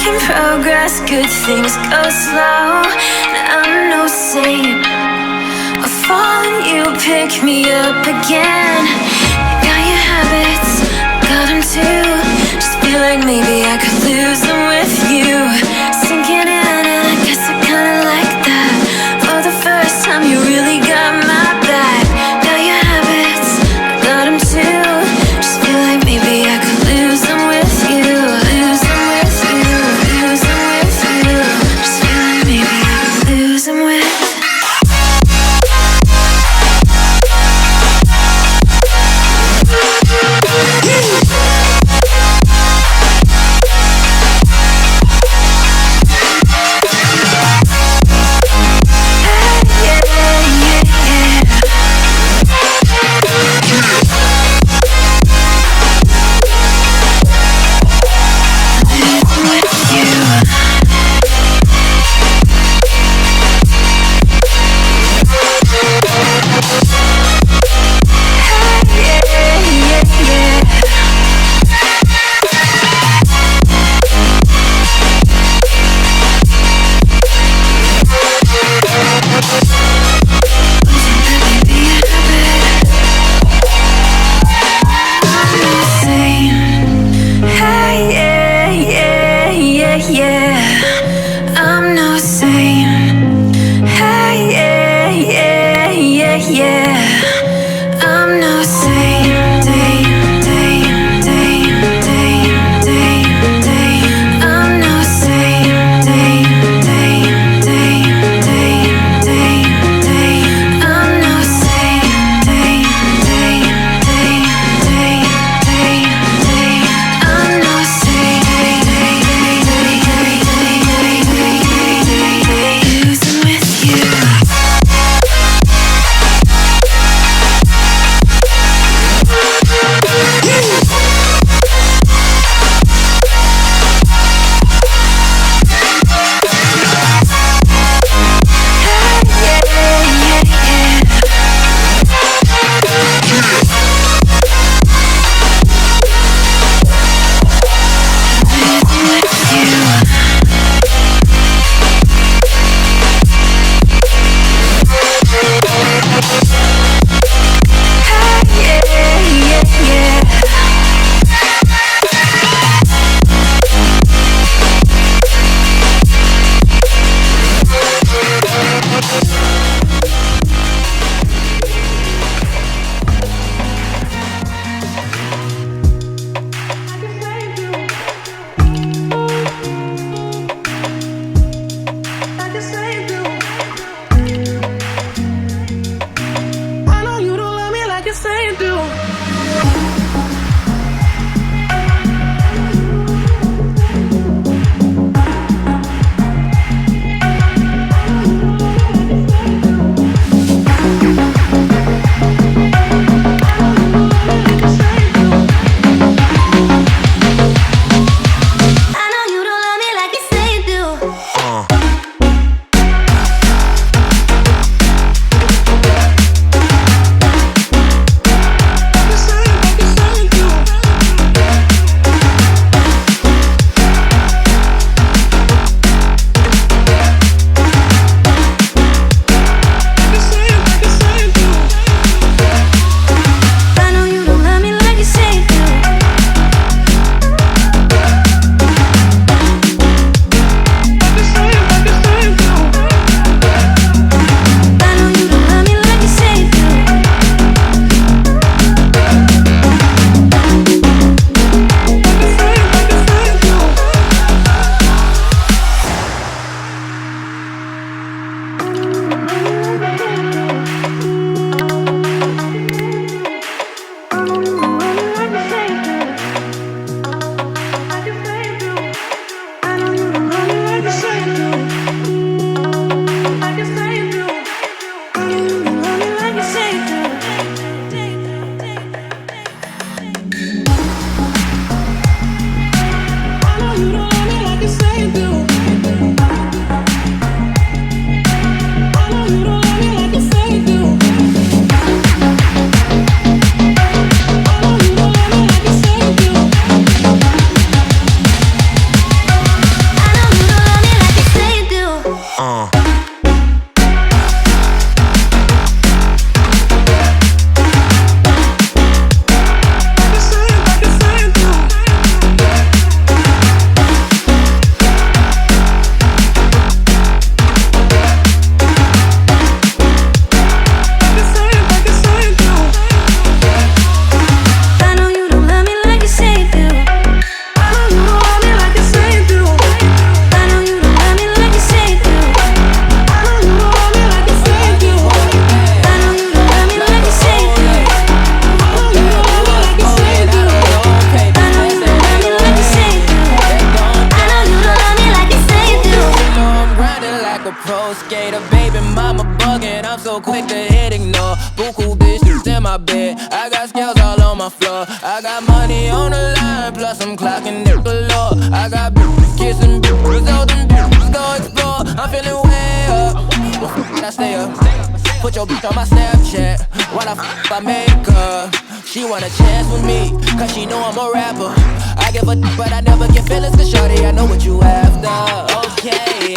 in progress, good things go slow. And I'm no saint. I fall and you pick me up again. Got your habits, got them too. Just feel like maybe I could lose them with you. Sinking in and I guess I kinda like that. For the first time you really got my back. Got your habits, got them too. Just feel like maybe I could lose them with you. Lose them with you, lose them with you. Just feel like maybe I could lose them with mama bugging, I'm so quick to hit ignore. Buku bitches in my bed, I got scales all on my floor. I got money on the line, plus I'm clocking it galore. I got bitches kissing bitches, all them bitches go explore. I'm feeling way up, well, I stay up. Put your bitch on my Snapchat while I make her. She want a chance with me, cause she know I'm a rapper. I give a but I never get feelings, cause shawty, I know what you after. Okay,